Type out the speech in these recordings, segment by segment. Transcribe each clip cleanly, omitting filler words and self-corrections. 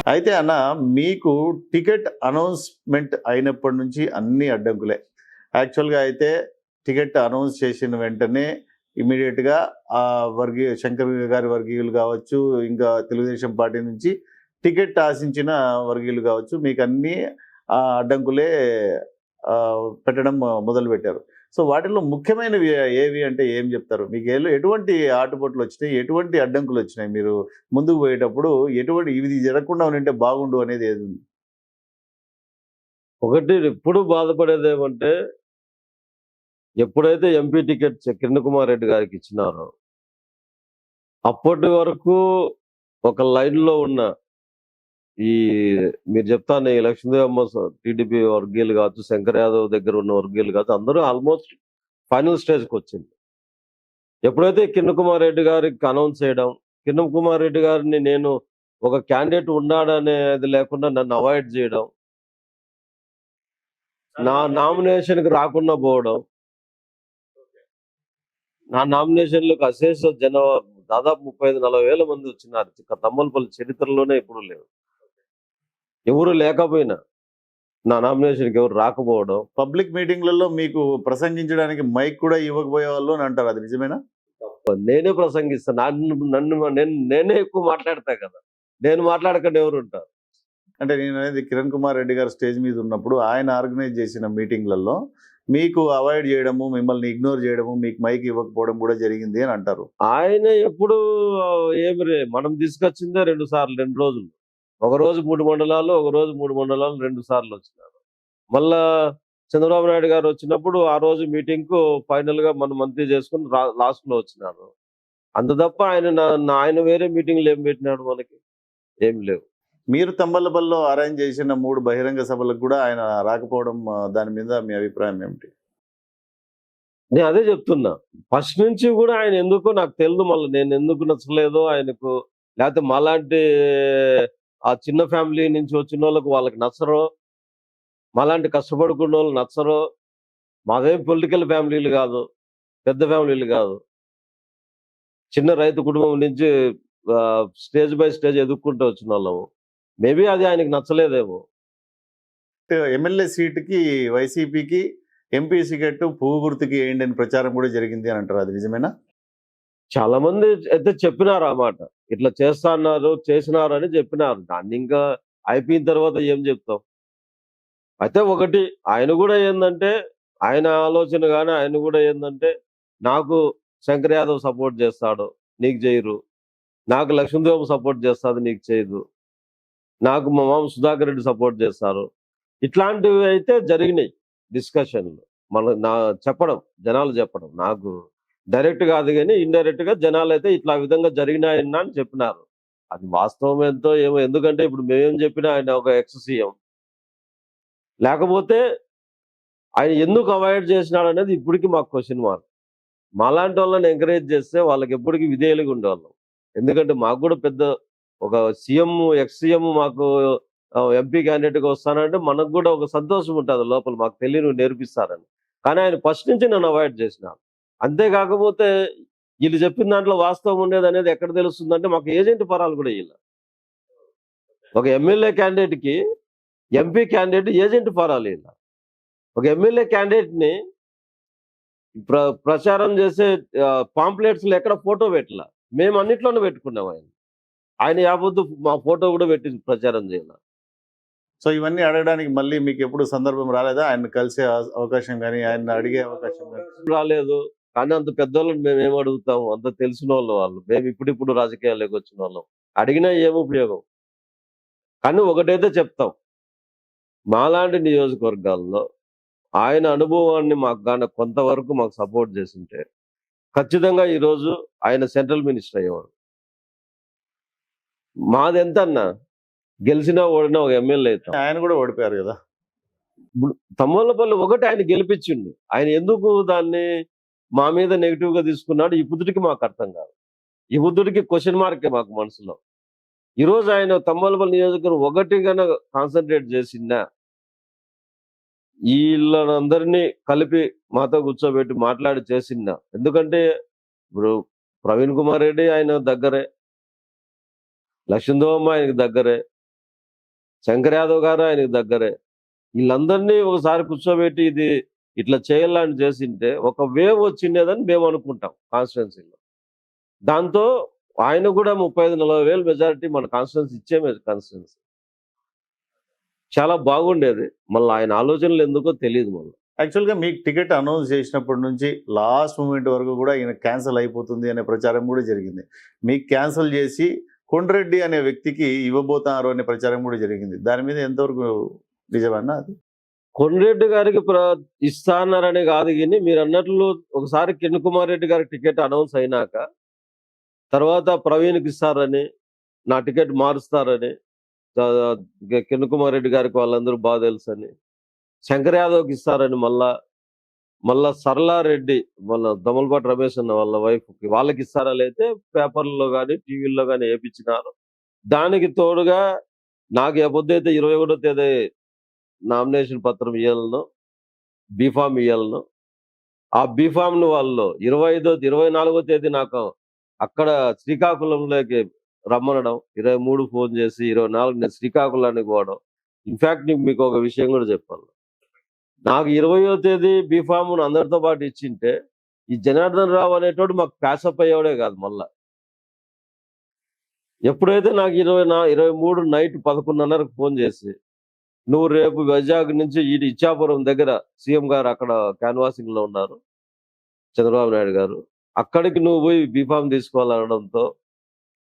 అయితే అన్న మీకు టికెట్ అనౌన్స్‌మెంట్ అయినప్పటి నుంచి అన్ని అడ్డంకులే. యాక్చువల్‌గా అయితే టికెట్ అనౌన్స్ చేసిన వెంటనే ఇమ్మీడియేట్‌గా శంకర్ గారి వర్గీయులు కావచ్చు, ఇంకా తెలుగుదేశం పార్టీ నుంచి టికెట్ ఆశించిన వర్గీయులు కావచ్చు, మీకన్నీ అడ్డంకులే పెట్టడం మొదలుపెట్టారు. సో, వాటిల్లో ముఖ్యమైనవి ఏవి అంటే ఏం చెప్తారు? మీకు ఎటువంటి ఆటుపోట్లొచ్చినాయి? ఎటువంటి అడ్డంకులొచ్చినాయి? మీరు ముందుకు పోయేటప్పుడు ఇది జరగకుండా ఉండింటే బాగుండు అనేది ఏదుంది? ఒకటి ఎప్పుడు బాధపడేదేమంటే, ఎప్పుడైతే ఎంపీ టికెట్ కిరణ్ కుమార్ రెడ్డి గారికి ఇచ్చినారో, అప్పటి వరకు ఒక లైన్‌లో ఉన్న ఈ మీరు చెప్తాను ఈ లక్ష్మీదేవమ్మ టీడీపీ వర్గీయులు కావచ్చు, శంకర్ యాదవ్ దగ్గర ఉన్న వర్గీయులు కావచ్చు, అందరూ ఆల్మోస్ట్ ఫైనల్ స్టేజ్‌కొచ్చింది. ఎప్పుడైతే కిరణ్ కుమార్ రెడ్డి గారికి అనౌన్స్ చేయడం, కిరణ్ కుమార్ రెడ్డి గారిని నేను ఒక క్యాండిడేట్ ఉన్నాడనేది లేకుండా నన్ను అవాయిడ్ చేయడం, నా నామినేషన్‌కి రాకుండా పోవడం, నా నామినేషన్‌లకు అశేష దాదాపు 35-40 వేల మంది వచ్చినారు. తమ్మలపల్లి చరిత్రలోనే ఎప్పుడు లేవు. ఎవరు లేకపోయినా నా నామినేషన్‌కి ఎవరు రాకపోవడం. పబ్లిక్ మీటింగ్‌లలో మీకు ప్రసంగించడానికి మైక్ కూడా ఇవ్వకపోయేవాళ్ళు అని అంటారు. అది నిజమేనా? నేనే ప్రసంగిస్తా. నేనే ఎక్కువ మాట్లాడతా కదా! నేను మాట్లాడకుండా ఎవరుంటారు? అంటే నేననేది కిరణ్ కుమార్ రెడ్డి గారు స్టేజ్ మీద ఉన్నప్పుడు ఆయన ఆర్గనైజ్ చేసిన మీటింగ్‌లలో మీకు అవాయిడ్ చేయడము, మిమ్మల్ని ఇగ్నోర్ చేయడము, మీకు మైక్ ఇవ్వకపోవడం కూడా జరిగింది అని అంటారు. ఆయన ఎప్పుడు మనం తీసుకొచ్చిందే 2 సార్లు 2 రోజులు. ఒకరోజు 3 మండలాలు, ఒకరోజు 3 మండలాలు 2 సార్లు వచ్చినారు. మళ్ళా చంద్రబాబు నాయుడు గారు వచ్చినప్పుడు ఆ రోజు మీటింగ్‌కు ఫైనల్‌గా మనం మంత్రి చేసుకొని లాస్ట్‌లో వచ్చినారు. అంత తప్ప ఆయన వేరే మీటింగ్‌లు ఏం పెట్టినాడు మనకి? ఏం లేవు. మీరు తంబలపల్లిలో అరేంజ్ చేసిన 3 బహిరంగ సభలకు కూడా ఆయన రాకపోవడం దాని మీద మీ అభిప్రాయం ఏమిటి? నేను అదే చెప్తున్నా. ఫస్ట్ నుంచి కూడా ఆయన ఎందుకో నాకు తెలీదు మళ్ళీ నేను ఎందుకు నచ్చలేదో ఆయనకు. లేకపోతే మాలాంటి ఆ చిన్న ఫ్యామిలీ నుంచి వచ్చినోళ్ళకి వాళ్ళకి నచ్చరో, మాలాంటి కష్టపడుకున్నోళ్ళు నచ్చరో. మాదేం పొలిటికల్ ఫ్యామిలీలు కాదు. పెద్ద ఫ్యామిలీలు కాదు. చిన్న రైతు కుటుంబం నుంచి స్టేజ్ బై స్టేజ్ ఎదుక్కుంటూ వచ్చినోళ్ళము. మేబీ అది ఆయనకి నచ్చలేదేమో. ఎమ్మెల్యే సీటుకి వైసీపీకి ఎంపీ టికెట్ పువ్వు గుర్తుకి ఏయండి అని ప్రచారం కూడా జరిగింది అని అంటారు. అది నిజమేనా? చాలా మంది అయితే చెప్పినారు ఆ మాట. ఇట్లా చేస్తా అన్నారు, చేసినారు అని చెప్పినారు. దాన్ని ఇంకా అయిపోయిన తర్వాత ఏం చెప్తాం? అయితే ఒకటి ఆయన కూడా ఏందంటే, ఆయన ఆలోచన గాని ఆయన కూడా ఏందంటే, నాకు శంకర్ యాదవ్ సపోర్ట్ చేస్తాడు, నీకు చేయరు. నాకు లక్ష్మీదేవి సపోర్ట్ చేస్తాది, నీకు చేయదు. నాకు మా మామ సుధాకర్ రెడ్డి సపోర్ట్ చేస్తారు. ఇట్లాంటివి అయితే జరిగినాయి డిస్కషన్‌లు. చెప్పడం, జనాలు చెప్పడం. నాకు డైరెక్ట్ కాదు గాని, ఇండైరెక్ట్‌గా జనాలైతే ఇట్లా విధంగా జరిగినాయన్న అని చెప్పినారు. అది వాస్తవం ఎంతో ఏమో ఎందుకంటే ఇప్పుడు మేమేం చెప్పినా ఆయన ఒక ఎక్స్ సీఎం. లేకపోతే ఆయన ఎందుకు అవాయిడ్ చేసినాడనేది ఇప్పటికి మాకు క్వెషన్ మార్క్. మాలాంటోళ్ళని ఎంకరేజ్ చేస్తే వాళ్ళకి ఎప్పటికి విధేయులుగా ఉండేవాళ్ళం. ఎందుకంటే మాకు కూడా పెద్ద ఒక సీఎం, ఎక్స్ సీఎం మాకు ఎంపీ క్యాండిడేట్‌గా వస్తానంటే మనకు కూడా ఒక సంతోషం ఉంటది లోపల. మాకు తెలియనివి నేర్పిస్తారని. కానీ ఆయన ఫస్ట్ నుంచి నన్ను అవాయిడ్ చేసినారు. అంతే కాకపోతే ఈళ్ళు చెప్పిన దాంట్లో వాస్తవం ఉండేదనేది ఎక్కడ తెలుస్తుందంటే మాకు ఏజెంట్ పరాలు కూడా ఇయ్యల. ఒక ఎమ్మెల్యే క్యాండిడేట్‌కి ఎంపీ క్యాండిడేట్ ఏజెంట్ పరాలు ఇయ్యల. ఒక ఎమ్మెల్యే క్యాండిడేట్‌ని ప్రచారం చేసే పాంప్లెట్స్‌లో ఎక్కడ ఫోటో పెట్టలా. మేము అన్నిట్లోనూ పెట్టుకున్నాం ఆయన. ఆయన యావత్తు మా ఫోటో కూడా పెట్టి ప్రచారం చేయల. సో ఇవన్నీ అడగడానికి మళ్ళీ మీకెప్పుడు సందర్భం రాలేదా? ఆయన్ని కలిసే అవకాశం గాని, ఆయన్ని అడిగే అవకాశం గాని? రాలేదు. కానీ అంత పెద్దోళ్ళని మేమేం అడుగుతాము? అంత తెలిసినోళ్ళు వాళ్ళు. మేము ఇప్పుడిప్పుడు రాజకీయాల్లోకి వచ్చినోళ్ళం. అడిగినా ఏం ఉపయోగం? కానీ ఒకటైతే చెప్తాం. మాలాంటి నియోజకవర్గాల్లో ఆయన అనుభవాన్ని మాకు గాని కొంతవరకు మాకు సపోర్ట్ చేసుంటే ఖచ్చితంగా ఈరోజు ఆయన సెంట్రల్ మినిస్టర్ అయ్యేవాడు. మాదెంతన్నా గెలిచినా ఓడినా ఒక ఎమ్మెల్యే అవుతాం. ఆయన కూడా ఓడిపోయారు కదా! ఇప్పుడు తమ్మలపల్లి ఒకటి ఆయన గెలిపించిండు. ఆయన ఎందుకు దాన్ని మా మీద నెగిటివ్‌గా తీసుకున్నాడు ఈ బుద్ధుడికి మాకు అర్థం కాదు. ఈ బుద్ధుడికి క్వెషన్ మార్కే మాకు మనసులో. ఈరోజు ఆయన తమ్మలపల్లి నియోజకవర్గం ఒకటి గన కాన్సంట్రేట్ చేసిందా, వీళ్ళనందరినీ కలిపి మాతో కూర్చోబెట్టి మాట్లాడి చేసిందా. ఎందుకంటే ఇప్పుడు ప్రవీణ్ కుమార్ రెడ్డి ఆయన దగ్గరే, లక్ష్మీదేవమ్మ ఆయనకి దగ్గరే, శంకర్ యాదవ్ గారు ఆయనకి దగ్గరే. వీళ్ళందరినీ ఒకసారి కూర్చోబెట్టి ఇది ఇట్లా చేయాలని చేసింటే ఒక వేవ్ వచ్చిండేదని మేము అనుకుంటాం కాన్స్టిట్యున్సీలో. దాంతో ఆయన కూడా 35-40 వేలు మెజారిటీ మన కాన్స్టిట్యున్సీ ఇచ్చే కాన్స్టిట్యున్సీ చాలా బాగుండేది. మళ్ళీ ఆయన ఆలోచనలు ఎందుకో తెలియదు మళ్ళీ. యాక్చువల్గా మీకు టికెట్ అనౌన్స్ చేసినప్పటి నుంచి లాస్ట్ మూమెంట్ వరకు కూడా ఈయన క్యాన్సిల్ అయిపోతుంది అనే ప్రచారం కూడా జరిగింది. మీకు క్యాన్సిల్ చేసి కొండ్రెడ్డి అనే వ్యక్తికి ఇవ్వబోతున్నారు అనే ప్రచారం కూడా జరిగింది. దాని మీద ఎంతవరకు నిజమన్నా అది? కొండ్రెడ్డి గారికి ఇస్తా అన్నారని కాదు, కానీ మీరు అన్నట్లు ఒకసారి కిరణ్ కుమార్ రెడ్డి గారికి టికెట్ అనౌన్స్ అయినాక తర్వాత ప్రవీణ్కి ఇస్తారని, నా టికెట్ మారుస్తారని, కిరణ్ కుమార్ రెడ్డి గారికి వాళ్ళందరూ బాగా తెలుసని, శంకర్ యాదవ్కి ఇస్తారని, మళ్ళా సరళారెడ్డి మన దమలపాటి రమేష్ అన్న వాళ్ళ వైఫ్కి వాళ్ళకి ఇస్తారని అయితే పేపర్లలో కానీ టీవీల్లో కానీ వేయించినారు. దానికి తోడుగా నాకు ఏ పొద్దుైతే 21వ తేదీ నామినేషన్ పత్రం ఇవ్వాలను, బీఫామ్ ఇవ్వాలను. ఆ బీఫామ్ను వాళ్ళు 24వ తేదీ నాకు అక్కడ శ్రీకాకుళంలోకి రమ్మనడం, 23 ఫోన్ చేసి 24 నేను శ్రీకాకుళానికి పోవడం. ఇన్ఫ్యాక్ట్ మీకు ఒక విషయం కూడా చెప్పాలి. నాకు 20వ తేదీ బీఫామ్ అందరితో పాటు ఇచ్చింటే ఈ జనార్దన్ రావు అనేటోడు మాకు ప్యాసప్ అయ్యేవాడే కాదు. మళ్ళా ఎప్పుడైతే నాకు 23 నైట్ 11:30కు ఫోన్ చేసి, నువ్వు రేపు వైజాగ్ నుంచి ఇచ్చాపురం దగ్గర సీఎం గారు అక్కడ క్యాన్వాసింగ్ లో ఉన్నారు, చంద్రబాబు నాయుడు గారు, అక్కడికి నువ్వు పోయి బీఫామ్ తీసుకోవాలనడంతో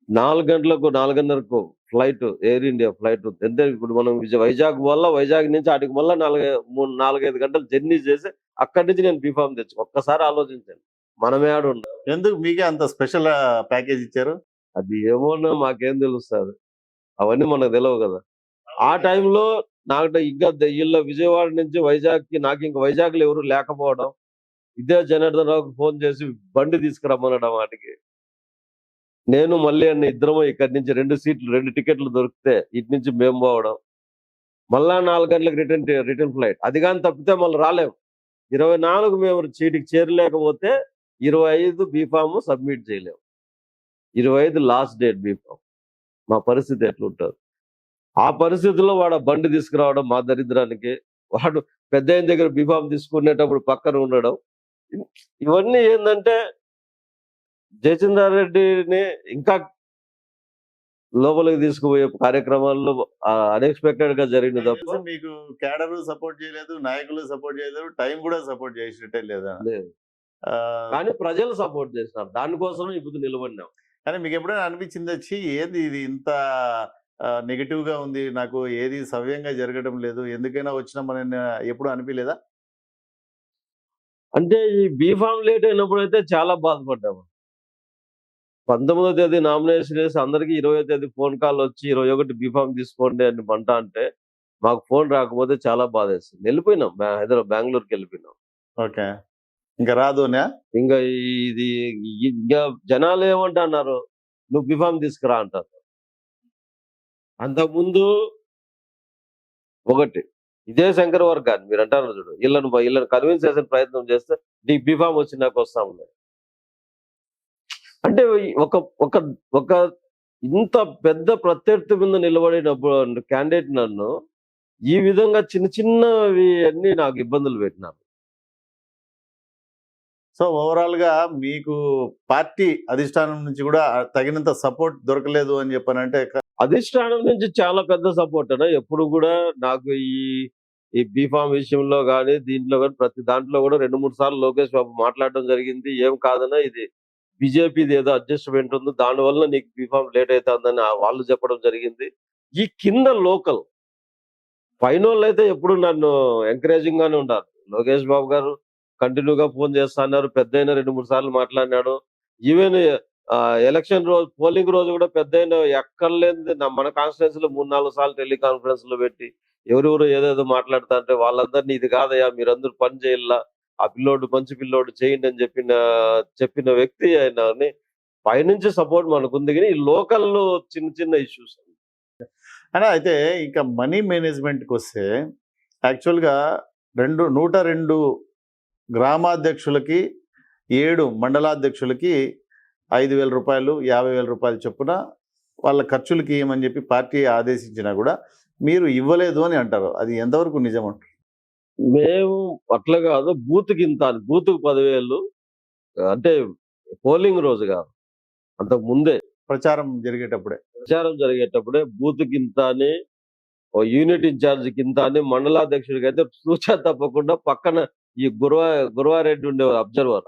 4:30కు ఫ్లైట్, ఎయిర్ ఇండియా ఫ్లైట్. ఎంత ఇప్పుడు మనం వైజాగ్ వల్ల వైజాగ్ నుంచి అటుకు మళ్ళీ 4-5 గంటలు జర్నీ చేసి అక్కడి నుంచి నేను బీఫామ్ ఒక్కసారి ఆలోచించాను, మనమే ఆడు ఉండాలి. ఎందుకు మీకే అంత స్పెషల్ ప్యాకేజ్ ఇచ్చారు? అది ఏమోనో మాకేం తెలుస్తుంది, అవన్నీ మనకు తెలియవు కదా. ఆ టైంలో నాకు ఇంకా వీళ్ళ విజయవాడ నుంచి వైజాగ్కి, నాకు ఇంకా వైజాగ్లో ఎవరు లేకపోవడం, ఇదే జనార్దన్ రావుకి ఫోన్ చేసి బండి తీసుకురమ్మనడం, వాటికి నేను మళ్ళీ అన్న ఇద్దరము ఇక్కడి నుంచి 2 టికెట్లు దొరికితే ఇటు నుంచి మేము పోవడం, మళ్ళా 4 గంటలకు రిటర్న్ ఫ్లైట్. అది కానీ తప్పితే మళ్ళీ రాలేము. 24 మేము చీటికి చేరలేకపోతే 25 బీఫామ్ సబ్మిట్ చేయలేము. 25 లాస్ట్ డేట్ బీఫామ్. మా పరిస్థితి ఎట్లుంటుంది? ఆ పరిస్థితుల్లో వాడు బండి తీసుకురావడం మా దరిద్రానికి, వాడు పెద్ద ఆయన దగ్గర బీఫామ్ తీసుకునేటప్పుడు పక్కన ఉండడం, ఇవన్నీ ఏంటంటే జయచంద్రారెడ్డిని రెడ్డిని ఇంకా లోపలికి తీసుకుపోయే కార్యక్రమాల్లో అన్ఎక్స్పెక్టెడ్ గా జరిగింది తప్ప మీకు క్యాడర్ సపోర్ట్ చేయలేదు, నాయకులు సపోర్ట్ చేయలేదు, టైం కూడా సపోర్ట్ చేసినట్టే లేదా? కానీ ప్రజలు సపోర్ట్ చేసినారు, దానికోసం ఇప్పుడు నిలబడినాం. కానీ మీకు ఎప్పుడైనా అనిపించింది వచ్చి ఏది ఇది ఇంత నెగిటివ్ గా ఉంది, నాకు ఏది సవ్యంగా జరగడం లేదు, ఎందుకైనా వచ్చినామని ఎప్పుడు అనిపించలేదా? అంటే ఈ బీఫామ్ లేట్ అయినప్పుడు అయితే చాలా బాధపడ్డాము. 19వ తేదీ నామినేషన్ వేసి అందరికి 20వ తేదీ ఫోన్ కాల్ వచ్చి 21 బీఫామ్ తీసుకోండి అని మంట అంటే మాకు ఫోన్ రాకపోతే చాలా బాధ వేస్తుంది. వెళ్ళిపోయినాం, బెంగళూరుకి వెళ్ళిపోయినాం. ఓకే, ఇంకా రాదునా? ఇంకా ఇది ఇంకా జనాలు ఏమంటున్నారు, నువ్వు బీఫామ్ తీసుకురా అంటారు. అంతకుముందు ఒకటి ఇదే శంకర్ వర్గాన్ని మీరు అంటారు చూడు, వీళ్ళని కన్విన్స్ చేసే ప్రయత్నం చేస్తే నీకు బీఫామ్ వచ్చి నాకు వస్తా ఉన్నాయి. అంటే ఒక ఇంత పెద్ద ప్రత్యర్థి మీద నిలబడినప్పుడు క్యాండిడేట్ నన్ను ఈ విధంగా చిన్నవి అన్ని నాకు ఇబ్బందులు పెట్టినారు. సో ఓవరాల్ గా మీకు పార్టీ అధిష్టానం నుంచి కూడా తగినంత సపోర్ట్ దొరకలేదు అని చెప్పానంటే? అధిష్టానం నుంచి చాలా పెద్ద సపోర్ట్ అన్న. ఎప్పుడు కూడా నాకు ఈ బీఫామ్ విషయంలో కానీ దీంట్లో కానీ ప్రతి దాంట్లో కూడా 2-3 సార్లు లోకేష్ బాబు మాట్లాడడం జరిగింది. ఏం కాదన్నా ఇది బీజేపీది ఏదో అడ్జస్ట్మెంట్ ఉంది, దానివల్ల నీకు బీఫామ్ లేట్ అవుతుందని వాళ్ళు చెప్పడం జరిగింది. ఈ కింద లోకల్ పైన అయితే ఎప్పుడు నన్ను ఎంకరేజింగ్ గానే ఉంటారు. లోకేష్ బాబు గారు కంటిన్యూగా ఫోన్ చేస్తున్నారు, పెద్ద 2-3 సార్లు మాట్లాడినాడు. ఈవెన్ ఎలక్షన్ రోజు, పోలింగ్ రోజు కూడా పెద్ద ఎక్కర్లేని మన కాన్స్టిట్యున్సీలో 3-4 సార్లు టెలికాన్ఫరెన్స్ లో పెట్టి ఎవరెవరు ఏదేదో మాట్లాడుతా అంటే వాళ్ళందరినీ ఇది కాదయ్యా మీరందరూ పని చేయాల, ఆ పిల్లోడు మంచి పిల్లోడు చేయండి అని చెప్పిన వ్యక్తి ఆయన. పైనుంచి సపోర్ట్ మనకుంది, కానీ ఈ లోకల్లో చిన్న ఇష్యూస్ అలా అయితే. ఇంకా మనీ మేనేజ్మెంట్కి వస్తే యాక్చువల్గా 102 గ్రామాధ్యక్షులకి 7 మండలాధ్యక్షులకి 5,000 రూపాయలు 50,000 రూపాయలు చొప్పున వాళ్ళ ఖర్చులకి ఇవ్వమని చెప్పి పార్టీ ఆదేశించినా కూడా మీరు ఇవ్వలేదు అని అంటారు. అది ఎంతవరకు నిజం అంటారు? మేము అట్లా కాదు, బూత్‌కి ఇంత అని, బూత్‌కి 10,000 అంటే పోలింగ్ రోజు కాదు. అంతకు ముందే ప్రచారం జరిగేటప్పుడే. ప్రచారం జరిగేటప్పుడే బూత్‌కి ఇంత అని, ఓ యూనిట్ ఇన్ఛార్జ్‌కి ఇంత అని, మండలాధ్యక్షుడికైతే తూచా తప్పకుండా పక్కన ఈ గురవారెడ్డి ఉండేవారు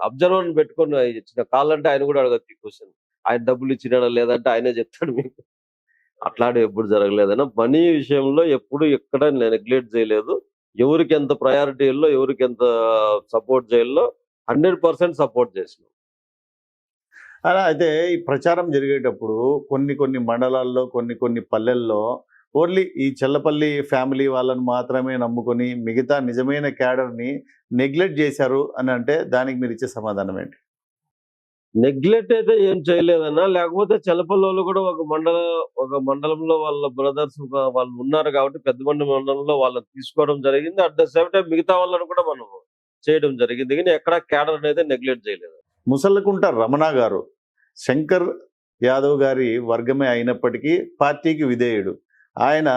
అబ్జర్వర్‌ని పెట్టుకొని ఇచ్చిన కావాలంటే ఆయన కూడా అడగొచ్చు ఈ క్వెషన్. ఆయన డబ్బులు ఇచ్చినాడా లేదంటే ఆయనే చెప్తాడు మీకు. అట్లాంటివి ఎప్పుడు జరగలేదన్న. మనీ విషయంలో ఎప్పుడు ఎక్కడ నెగ్లెక్ట్ చేయలేదు. ఎవరికి ఎంత ప్రయారిటీ ఇయ్యాలో, ఎవరికి ఎంత సపోర్ట్ చేయాలో 100% సపోర్ట్ చేసినాం. అలా అయితే ఈ ప్రచారం జరిగేటప్పుడు కొన్ని మండలాల్లో, కొన్ని పల్లెల్లో ఓన్లీ ఈ చెల్లపల్లి ఫ్యామిలీ వాళ్ళని మాత్రమే నమ్ముకొని మిగతా నిజమైన క్యాడర్‌ని నెగ్లెక్ట్ చేశారు అని అంటే దానికి మీరిచ్చే సమాధానం ఏంటి? నెగ్లెక్ట్ అయితే ఏం చేయలేదన్నా. లేకపోతే చెలపల్లోళ్ళు కూడా ఒక మండలంలో వాళ్ళ బ్రదర్స్ వాళ్ళు ఉన్నారు కాబట్టి పెద్దమండి మండలంలో వాళ్ళని తీసుకోవడం జరిగింది. అట్ ద సేమ్ టైమ్ మిగతా వాళ్ళని కూడా మనం చేయడం జరిగింది. కానీ ఎక్కడ క్యాడర్ అనేది నెగ్లెక్ట్ చేయలేదు. ముసలకుంట రమణ గారు శంకర్ యాదవ్ గారి వర్గమే అయినప్పటికీ పార్టీకి విధేయుడు. ఆయన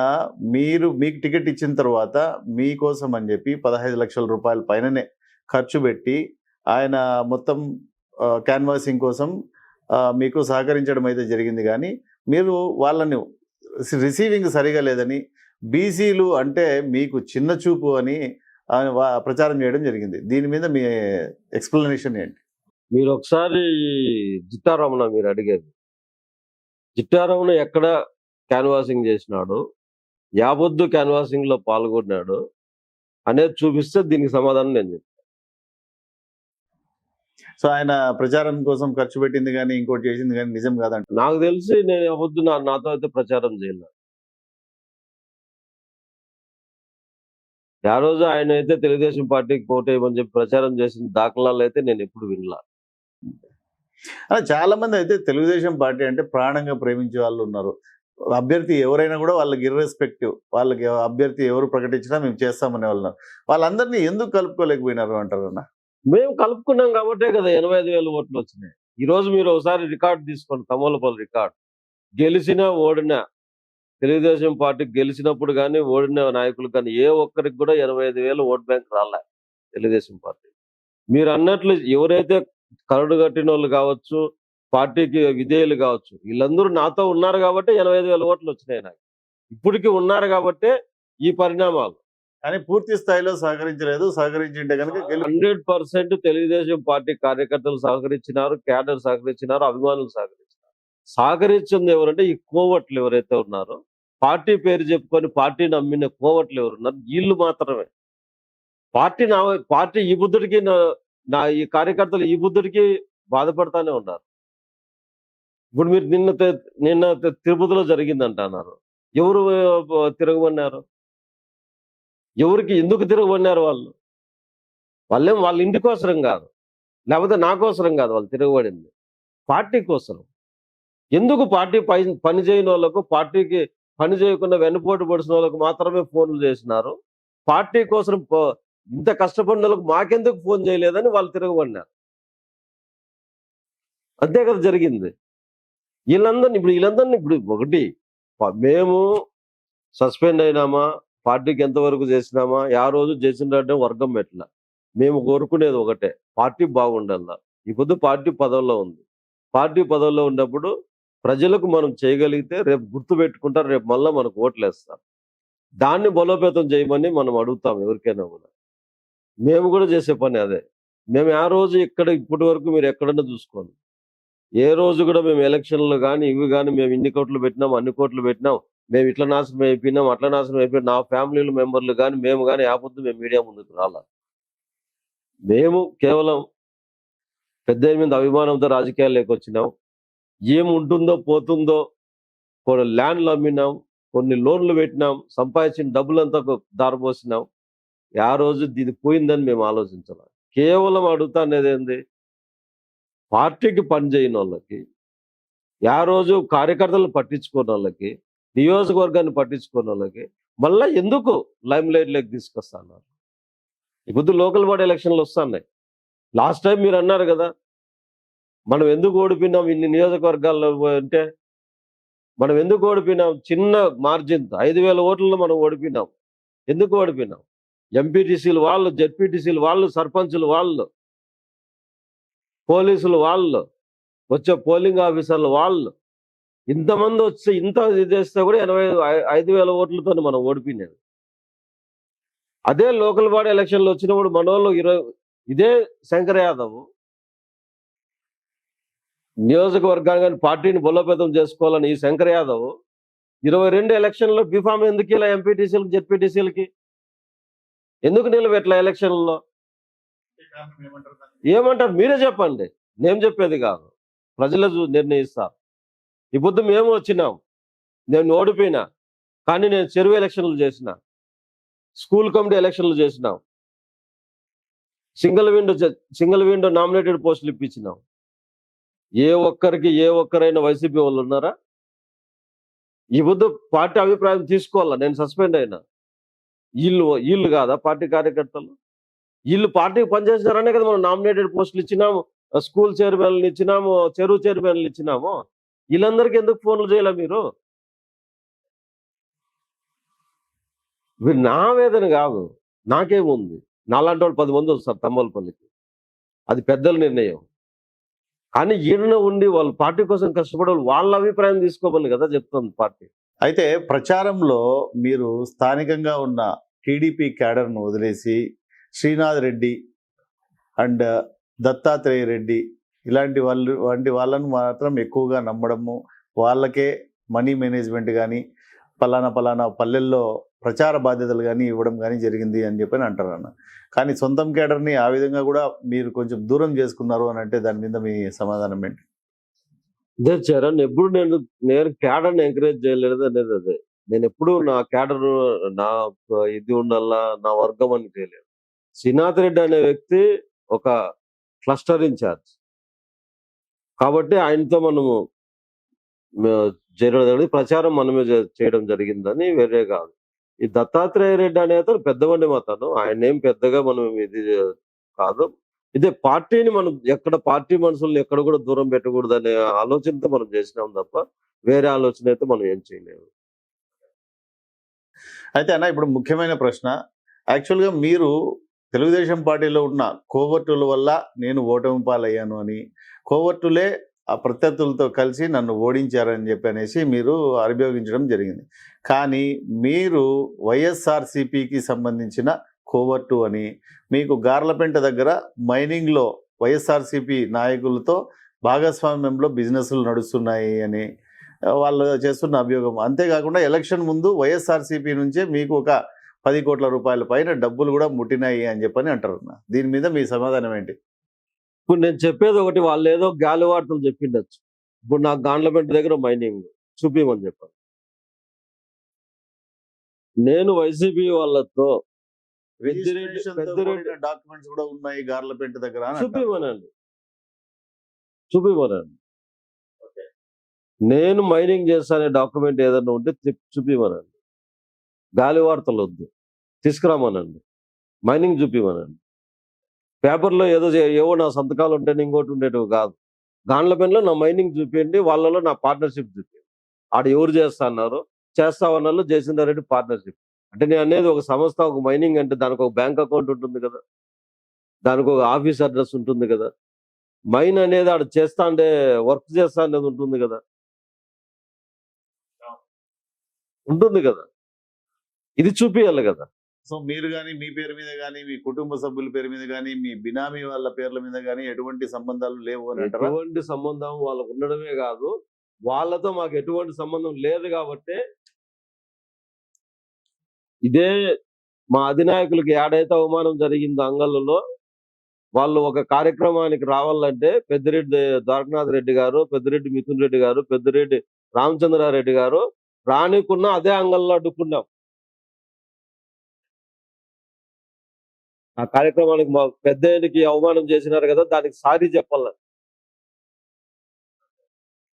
మీకు టికెట్ ఇచ్చిన తర్వాత మీకోసం అని చెప్పి 15 లక్షల రూపాయల పైననే ఖర్చు పెట్టి ఆయన మొత్తం క్యాన్వాసింగ్ కోసం మీకు సహకరించడం అయితే జరిగింది. కానీ మీరు వాళ్ళని రిసీవింగ్ సరిగా లేదని, బీసీలు అంటే మీకు చిన్న చూపు అని ప్రచారం చేయడం జరిగింది. దీని మీద మీ ఎక్స్‌ప్లనేషన్ ఏంటి? మీరు ఒకసారి జిట్టారమణ మీరు అడిగేది. జిట్టారమణ ఎక్కడ క్యాన్వాసింగ్ చేసినాడు, యావత్తు క్యాన్వాసింగ్ లో పాల్గొన్నాడు అనేది చూపిస్తే దీనికి సమాధానం నేను చెప్తాను. సో ఆయన ప్రచారం కోసం ఖర్చు పెట్టింది కానీ ఇంకోటి చేసింది కానీ నిజం కాదంట. నాకు తెలిసి నేను యావత్తు నాతో అయితే ప్రచారం చేయలేదు. ఆ రోజు ఆయన అయితే తెలుగుదేశం పార్టీకి ఓటేయమని చెప్పి ప్రచారం చేసిన దాఖలాలు అయితే నేను ఎప్పుడు వినలా. చాలా మంది అయితే తెలుగుదేశం పార్టీ అంటే ప్రాణంగా ప్రేమించే వాళ్ళు ఉన్నారు. అభ్యర్థి ఎవరైనా కూడా వాళ్ళకి ఇర్రెస్పెక్టివ్, వాళ్ళకి అభ్యర్థి ఎవరు ప్రకటించినా మేము చేస్తామనే వాళ్ళు ఉన్నారు. వాళ్ళందరినీ ఎందుకు కలుపుకోలేకపోయినారు అంటారన్న? మేము కలుపుకున్నాం కాబట్టే కదా 85,000 ఓట్లు వచ్చినాయి. ఈ రోజు మీరు ఒకసారి రికార్డు తీసుకోండి, తమోలపల్లి రికార్డు. గెలిచినా ఓడినా తెలుగుదేశం పార్టీ గెలిచినప్పుడు కానీ ఓడిన నాయకులు కానీ ఏ ఒక్కరికి కూడా 85,000 ఓట్ బ్యాంక్ రాలే తెలుగుదేశం పార్టీ. మీరు అన్నట్లు ఎవరైతే కరడు కట్టిన వాళ్ళు కావచ్చు, పార్టీకి విధేయులు కావచ్చు, వీళ్ళందరూ నాతో ఉన్నారు కాబట్టి 85,000 ఓట్లు వచ్చినాయి నాకు. ఇప్పటికీ ఉన్నారు కాబట్టే ఈ పరిణామాలు. కానీ పూర్తి స్థాయిలో సహకరించలేదు. సహకరించింటే కనుక 100% తెలుగుదేశం పార్టీ కార్యకర్తలు సహకరించినారు, క్యాడర్ సహకరించినారు, అభిమానులు సహకరించినారు. సహకరించింది ఎవరంటే ఈ కోవట్లు ఎవరైతే ఉన్నారో, పార్టీ పేరు చెప్పుకొని పార్టీ నమ్మిన కోవట్లు ఎవరున్నారు వీళ్ళు మాత్రమే. పార్టీ ఈ బుద్ధుడికి నా ఈ కార్యకర్తలు ఈ బుద్ధుడికి బాధపడతానే ఉన్నారు. ఇప్పుడు మీరు నిన్న తిరుపతిలో జరిగిందంట అన్నారు. ఎవరు తిరగమన్నారు? ఎవరికి ఎందుకు తిరగబడినారు వాళ్ళు? వాళ్ళ ఇంటి కోసరం కాదు, లేకపోతే నా కోసరం కాదు వాళ్ళు తిరగబడింది, పార్టీ కోసం. ఎందుకు పార్టీ పని చేయని వాళ్ళకు, పార్టీకి పని చేయకుండా వెన్నుపోటు పడిసిన వాళ్ళకు మాత్రమే ఫోన్లు చేసినారు, పార్టీ కోసం ఇంత కష్టపడిన వాళ్ళకు మాకెందుకు ఫోన్ చేయలేదని వాళ్ళు తిరగబడినారు. అంతే కదా జరిగింది. వీళ్ళందరినీ ఇప్పుడు ఒకటి మేము సస్పెండ్ అయినామా, పార్టీకి ఎంతవరకు చేసినామా, ఆ రోజు చేసిన వర్గం పెట్టల. మేము కోరుకునేది ఒకటే, పార్టీ బాగుండాల. ఇప్పుడు పార్టీ పదవుల్లో ఉంది. పార్టీ పదవుల్లో ఉన్నప్పుడు ప్రజలకు మనం చేయగలిగితే రేపు గుర్తు పెట్టుకుంటారు, రేపు మళ్ళా మనకు ఓట్లు వేస్తారు. దాన్ని బలోపేతం చేయమని మనం అడుగుతాం ఎవరికైనా కూడా. మేము కూడా చేసే పని అదే. మేము ఆ రోజు ఇప్పటి వరకు మీరు ఎక్కడన్నా చూసుకోండి, ఏ రోజు కూడా మేము ఎలక్షన్లు కానీ ఇవి కానీ మేము ఇన్ని కోట్లు పెట్టినాం, అన్ని కోట్లు పెట్టినాం, మేము ఇట్లా నాశనం అయిపోయినాం, అట్లా నాశనం అయిపోయినాం, నా ఫ్యామిలీల మెంబర్లు కానీ మేము కానీ ఆపొద్దు మేము మీడియా ముందుకు రాలా. మేము కేవలం పెద్ద మీద అభిమానంతో రాజకీయాల్లోకి వచ్చినాం. ఏముంటుందో పోతుందో, కొన్ని ల్యాండ్లు అమ్మినాం, కొన్ని లోన్లు పెట్టినాం, సంపాదించిన డబ్బులంతా దారపోసినాం. ఆ రోజు ఇది పోయిందని మేము ఆలోచించాలి. కేవలం అడుగుతా అనేది ఏంది, పార్టీకి పని చేయని వాళ్ళకి, ఆ రోజు కార్యకర్తలను పట్టించుకున్న వాళ్ళకి, నియోజకవర్గాన్ని పట్టించుకున్న వాళ్ళకి మళ్ళా ఎందుకు లైమ్ లైట్లోకి తీసుకొస్తాను? ఇప్పుడు లోకల్ బాడీ ఎలక్షన్లు వస్తున్నాయి. లాస్ట్ టైం మీరు అన్నారు కదా, మనం ఎందుకు ఓడిపోయినాం ఇన్ని నియోజకవర్గాల్లో అంటే, మనం ఎందుకు ఓడిపోయినాం? చిన్న మార్జిన్ 5,000 ఓట్లలో మనం ఓడిపోయినాం. ఎందుకు ఓడిపోయినాం? ఎంపీటీసీలు వాళ్ళు, జెడ్పీటీసీలు వాళ్ళు, సర్పంచులు వాళ్ళు, పోలీసులు వాళ్ళు, వచ్చే పోలింగ్ ఆఫీసర్లు వాళ్ళు, ఇంతమంది వచ్చి ఇంత ఇది చేస్తే కూడా 5,000 ఓట్లతో మనం ఓడిపోయినాం. అదే లోకల్ బాడీ ఎలక్షన్లు వచ్చినప్పుడు మనోళ్ళు ఇదే శంకర్ యాదవ్ నియోజకవర్గాన్ని కానీ పార్టీని బలోపేతం చేసుకోవాలని ఈ శంకర్ యాదవ్ 22 ఎలక్షన్లో బీఫామ్ ఎందుకు ఇలా ఎంపీటీసీలకి జెడ్పీటీసీలకి ఎందుకు నిలబెట్ల ఎలక్షన్లో? ఏమంటారు మీరే చెప్పండి, నేను చెప్పేది కాదు, ప్రజలు నిర్ణయిస్తారు. ఈ పొద్దు మేము వచ్చినాం, నేను ఓడిపోయినా, కానీ నేను చెరువు ఎలక్షన్లు చేసిన, స్కూల్ కమిటీ ఎలక్షన్లు చేసినాం, సింగిల్ విండో నామినేటెడ్ పోస్టులు ఇప్పించినాం. ఏ ఒక్కరైనా వైసీపీ వాళ్ళు ఉన్నారా? ఈ పొద్దు పార్టీ అభిప్రాయం తీసుకోవాలా? నేను సస్పెండ్ అయినా, వీళ్ళు కాదా పార్టీ కార్యకర్తలు? వీళ్ళు పార్టీకి పనిచేసినారనే కదా మనం నామినేటెడ్ పోస్టులు ఇచ్చినాము, స్కూల్ చైర్మన్లు ఇచ్చినాము, చెరువు చైర్మన్లు ఇచ్చినాము. వీళ్ళందరికీ ఎందుకు ఫోన్లు చేయాల మీరు? నా వేదన కాదు, నాకేముంది, నాలాంటి వాళ్ళు 10 మంది వస్తారు తంబలపల్లికి, అది పెద్దల నిర్ణయం. కానీ ఈయన ఉండి వాళ్ళు పార్టీ కోసం కష్టపడే వాళ్ళ అభిప్రాయం తీసుకోవాలి కదా చెప్తుంది పార్టీ. అయితే ప్రచారంలో మీరు స్థానికంగా ఉన్న టీడీపీ క్యాడర్ను వదిలేసి శ్రీనాథ్ రెడ్డి అండ్ దత్తాత్రేయ రెడ్డి వంటి వాళ్ళను మాత్రం ఎక్కువగా నమ్మడము, వాళ్ళకే మనీ మేనేజ్మెంట్ కానీ పలానా పల్లెల్లో ప్రచార బాధ్యతలు కానీ ఇవ్వడం కానీ జరిగింది అని చెప్పని అంటారు అన్న. కానీ సొంతం క్యాడర్ని ఆ విధంగా కూడా మీరు కొంచెం దూరం చేసుకున్నారు అని అంటే దాని మీద మీ సమాధానం ఏంటి? అదే చరణ్, ఎప్పుడు నేను క్యాడర్ని ఎంకరేజ్ చేయలేదు అనేది అదే. నేను ఎప్పుడు నా క్యాడర్ నా ఇది ఉండాలా, నా వర్గం అని చేయలేదు. శ్రీనాథ్ రెడ్డి అనే వ్యక్తి ఒక క్లస్టర్ ఇన్ఛార్జ్ కాబట్టి ఆయనతో మనము చేయడం జరిగింది, ప్రచారం మనమే చేయడం జరిగిందని వేరే కాదు. ఈ దత్తాత్రేయ రెడ్డి అనే అతను పెద్దవండి అతను, ఆయన ఏం పెద్దగా మనం ఇది కాదు. ఇదే పార్టీని మనం ఎక్కడ పార్టీ మనుషుల్ని ఎక్కడ కూడా దూరం పెట్టకూడదు అనే ఆలోచనతో మనం చేసినాం తప్ప వేరే ఆలోచన అయితే మనం ఏం చేయలేము. అయితే అన్న, ఇప్పుడు ముఖ్యమైన ప్రశ్న, యాక్చువల్గా మీరు తెలుగుదేశం పార్టీలో ఉన్న కోవర్టుల వల్ల నేను ఓటమి పాలయ్యాను అని, కోవర్టులే ఆ ప్రత్యర్థులతో కలిసి నన్ను ఓడించారని చెప్పి అనేసి మీరు అభియోగించడం జరిగింది. కానీ మీరు వైఎస్ఆర్సీపీకి సంబంధించిన కోవర్టు అని, మీకు గార్లపెంట దగ్గర మైనింగ్లో వైఎస్ఆర్సీపీ నాయకులతో భాగస్వామ్యంలో బిజినెస్లు నడుస్తున్నాయి అని వాళ్ళు చేస్తున్న అభియోగం. అంతేకాకుండా ఎలక్షన్ ముందు వైఎస్ఆర్సీపీ నుంచే మీకు ఒక 10 కోట్ల రూపాయల పైన డబ్బులు కూడా ముట్టినాయి అని చెప్పని అంటారు. దీని మీద మీ సమాధానం ఏంటి? ఇప్పుడు నేను చెప్పేది ఒకటి, వాళ్ళు ఏదో గాలి వార్తలు చెప్పిండొచ్చు. ఇప్పుడు నాకు గాండ్లపెంట దగ్గర మైనింగ్ చూపిమని చెప్పాను. నేను వైసీపీ వాళ్ళతో డాక్యుమెంట్స్ కూడా ఉన్నాయి గార్లపెంట దగ్గర, చూపిమనండి. నేను మైనింగ్ చేస్తానే డాక్యుమెంట్ ఏదైనా ఉంటే చూపిమనండి. గాలి వార్తలు వద్దు, తీసుకురామనండి. మైనింగ్ చూపిమనండి. పేపర్లో ఏవో నా సంతకాలు ఉంటే ఇంకోటి ఉండేటివి కాదు. గాండ్లపెంటలో నా మైనింగ్ చూపించండి, వాళ్ళలో నా పార్ట్నర్షిప్ చూపించండి. ఆడ ఎవరు చేస్తా అన్నారు, చేస్తామన్నారు, జయసింహారెడ్డి పార్ట్నర్షిప్. అంటే నేను అనేది ఒక సంస్థ, ఒక మైనింగ్ అంటే దానికి ఒక బ్యాంక్ అకౌంట్ ఉంటుంది కదా, దానికి ఒక ఆఫీస్ అడ్రస్ ఉంటుంది కదా. మైన్ అనేది ఆడ చేస్తా అంటే వర్క్ చేస్తా అనేది ఉంటుంది కదా, ఇది చూపియాలి కదా. సో మీరు కానీ మీ పేరు మీద కానీ, మీ కుటుంబ సభ్యుల పేరు మీద కానీ, మీ బినామీ వాళ్ళ పేర్ల మీద కానీ ఎటువంటి సంబంధాలు లేవు అని అంటారా? ఎటువంటి సంబంధం వాళ్ళకు ఉండడమే కాదు, వాళ్ళతో మాకు ఎటువంటి సంబంధం లేదు. కాబట్టి ఇదే మా అధినాయకులకి ఏడైతే అవమానం జరిగిందో అంగళ్ళలో, వాళ్ళు ఒక కార్యక్రమానికి రావాలంటే పెద్దిరెడ్డి ద్వారకనాథ్ రెడ్డి గారు, పెద్దిరెడ్డి మిథున్ రెడ్డి గారు, పెద్దిరెడ్డి రామచంద్రారెడ్డి గారు రానికున్నా అదే అంగల్లో అడ్డుకున్నాం. ఆ కార్యక్రమానికి మా పెద్దకి అవమానం చేసినారు కదా, దానికి సారీ చెప్పాల.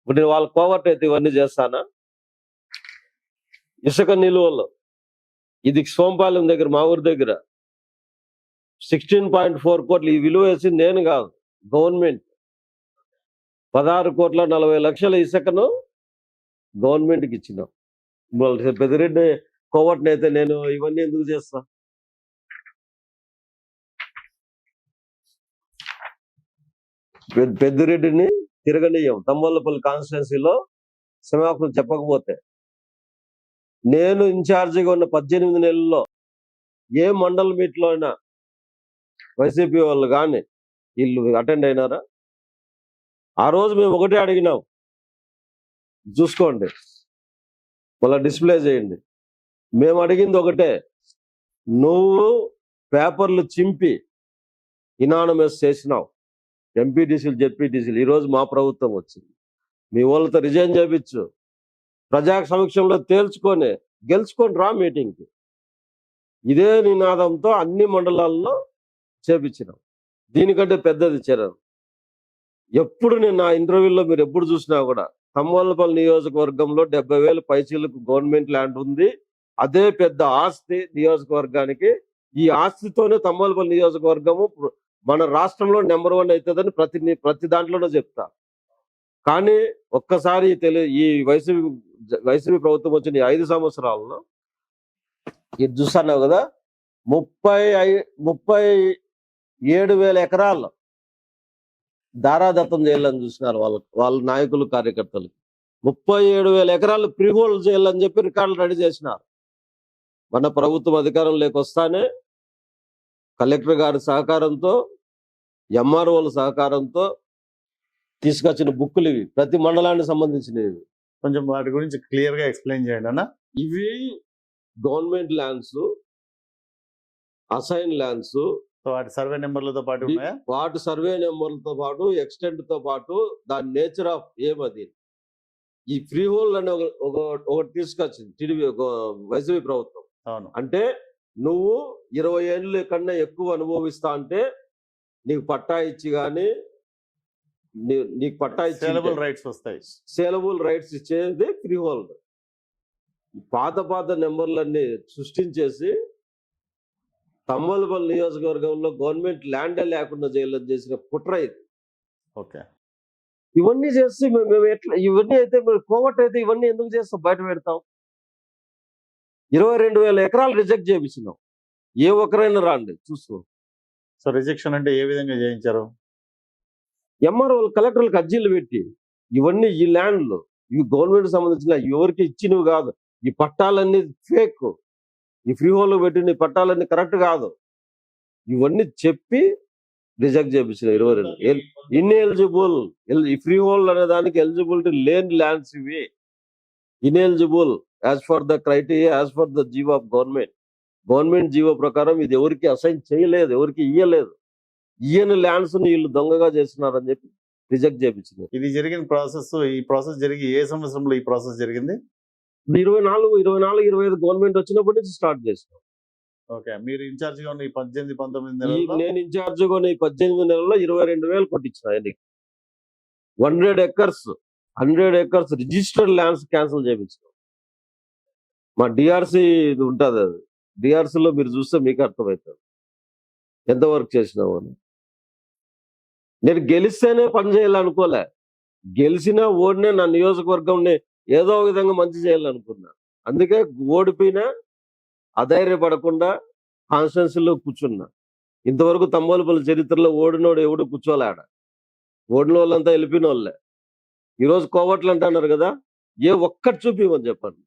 ఇప్పుడు నేను వాళ్ళ కోవర్ట్ అయితే ఇవన్నీ చేస్తానా? ఇసుక నిలువల్లో ఇది సోంపాలెం దగ్గర, మా ఊరి దగ్గర 16.4 కోట్లు ఈ విలువ వేసి నేను కాదు, గవర్నమెంట్ 16,40,00,000 ఇసుకను గవర్నమెంట్కి ఇచ్చినాం. వాళ్ళు పెద్దిరెడ్డి కోవట్ని అయితే నేను ఇవన్నీ ఎందుకు చేస్తా? పెద్దిరెడ్డిని తిరగనీయం తమ్మలపల్లి కాన్స్టిట్యున్సీలో క్షమాపణ చెప్పకపోతే. నేను ఇన్ఛార్జిగా ఉన్న 18 నెలల్లో ఏ మండల్ మీట్లో అయినా వైసీపీ వాళ్ళు కానీ వీళ్ళు అటెండ్ అయినారా? ఆ రోజు మేము ఒకటే అడిగినాం, చూసుకోండి, మళ్ళీ డిస్ప్లే చేయండి. మేము అడిగింది ఒకటే, నువ్వు పేపర్లు చింపి ఇనానమస్ చేసినావు ఎంపీటీసీలు జెడ్పీటీసీలు. ఈరోజు మా ప్రభుత్వం వచ్చింది, మీ వాళ్ళతో రిజైన్ చేయించు, ప్రజా సమక్షంలో తేల్చుకొని గెలుచుకొని రా మీటింగ్కి. ఇదే నినాదంతో అన్ని మండలాల్లో చేపించినాం. దీనికంటే పెద్దది చర్య ఎప్పుడు నేను నా ఇంటర్వ్యూలో మీరు ఎప్పుడు చూసినా కూడా తమ్మలపల్లి నియోజకవర్గంలో 70,000 పైచీలకు గవర్నమెంట్ ల్యాండ్ ఉంది. అదే పెద్ద ఆస్తి నియోజకవర్గానికి. ఈ ఆస్తితోనే తమ్మలపల్లి నియోజకవర్గము మన రాష్ట్రంలో నెంబర్ 1 అవుతుందని ప్రతి దాంట్లోనే చెప్తా. కానీ ఒక్కసారి ఈ వైసీపీ ప్రభుత్వం వచ్చిన 5 సంవత్సరాల్లో ఇది చూస్తున్నావు కదా, 37,000 ఎకరాలు దారాదత్తం చేయాలని చూసినారు వాళ్ళ నాయకులు కార్యకర్తలు. 37,000 ఎకరాలు ప్రీహోల్డ్ చేయాలని చెప్పి రికార్డులు రెడీ చేసినారు. మన ప్రభుత్వం అధికారం లేకొస్తానే కలెక్టర్ గారి సహకారంతో, ఎంఆర్ఓల సహకారంతో తీసుకొచ్చిన బుక్కులు ఇవి, ప్రతి మండలానికి సంబంధించినవి. కొంచెం వాటి గురించి క్లియర్ గా ఎక్స్ప్లెయిన్ చేయండి అన్న. ఇవి గవర్నమెంట్ ల్యాండ్స్, అసైన్ ల్యాండ్స్, వాటి సర్వే నెంబర్లతో పాటు ఉన్నాయా? వాటి సర్వే నెంబర్లతో పాటు, ఎక్స్టెంట్ తో పాటు దాని నేచర్ ఆఫ్ ఏమది. ఈ ఫ్రీ హోల్డ్ అనే ఒకటి తీసుకొచ్చింది వైసీపీ ప్రభుత్వం. అవును. అంటే నువ్వు 20 ఏళ్ళు కన్నా ఎక్కువ అనుభవిస్తా అంటే నీకు పట్టా ఇచ్చి కానీ నీకు పట్టా ఇచ్చి సేలబుల్ రైట్స్ వస్తాయి. సేలబుల్ రైట్స్ ఇచ్చేది ఫ్రీ హోల్డ్. పాత నెంబర్లన్నీ సృష్టించేసి తమ్మలపల్లి నియోజకవర్గంలో గవర్నమెంట్ ల్యాండే లేకుండా చేయాలని చేసిన కుట్ర ఇది. ఓకే. ఇవన్నీ చేసి మేము ఎట్లా, ఇవన్నీ అయితే కోవట్ అయితే ఇవన్నీ ఎందుకు చేస్తాం, బయట పెడతాం? 22,000 ఎకరాలు రిజెక్ట్ చేయించినాం. ఏ ఒక్కరైనా రాండి చూసుకో. సో రిజెక్షన్ అంటే ఏ విధంగా చేయించారు? ఎంఆర్ఓ కలెక్టర్లకు అర్జీలు పెట్టి ఇవన్నీ ఈ ల్యాండ్లు ఇవి గవర్నమెంట్ సంబంధించిన ఎవరికి ఇచ్చినవి కాదు, ఈ పట్టాలన్నీ ఫేక్, ఈ ఫ్రీ హోల్డ్ పెట్టిన పట్టాలన్నీ కరెక్ట్ కాదు, ఇవన్నీ చెప్పి రిజెక్ట్ చేయించిన 22. ఇన్ఎలిజిబుల్, ఈ ఫ్రీ హోల్డ్ అనే దానికి ఎలిజిబిలిటీ లేని ల్యాండ్స్ ఇవి. Ineligible as for the criteria, as for the GO of government GO ప్రకారం ఇది ఎవరికి అసైన్ చేయలేదు, ఎవరికి ఇయ్యలేదు. ఈయన ల్యాండ్స్ వీళ్ళు దొంగగా చేస్తున్నారని చెప్పి రిజెక్ట్ చేయించింది. ఇది జరిగిన ప్రాసెస్, ఈ ప్రాసెస్ జరిగి ఏ సంవత్సరంలో ఈ ప్రాసెస్ జరిగింది? 24, 25 గవర్నమెంట్ వచ్చినప్పటి నుంచి స్టార్ట్ చేసినాం. ఓకే. మీరు ఇన్ఛార్జ్ గా ఉన్న ఈ 18, 19 నెలల్లో నేను ఇన్ఛార్జ్ గా ఉన్న ఈ 18 నెలల్లో 22,000 కొట్టించిన ఆయనకి. 100 ఎకర్స్ రిజిస్టర్డ్ ల్యాండ్స్ క్యాన్సిల్ చేయించిన. మా డిఆర్సి ఇది ఉంటుంది, అది డిఆర్సీలో మీరు చూస్తే మీకు అర్థమవుతుంది ఎంత వర్క్ చేసినావు అని. నేను గెలిస్తేనే పని చేయాలనుకోలే, గెలిచినా ఓడినే నా నియోజకవర్గంని ఏదో ఒక విధంగా మంచి చేయాలనుకున్నా. అందుకే ఓడిపోయినా అధైర్యపడకుండా కాన్స్టిట్యున్సీలో కూర్చున్నా. ఇంతవరకు తమ్మలపల్లి చరిత్రలో ఓడినోడు ఎవడు కూర్చోలేడ, ఓడిన వాళ్ళంతా వెళ్ళిపోయిన వాళ్ళే. ఈరోజు కోవట్లు అంటున్నారు కదా, ఏ ఒక్కటి చూపిమని చెప్పండి,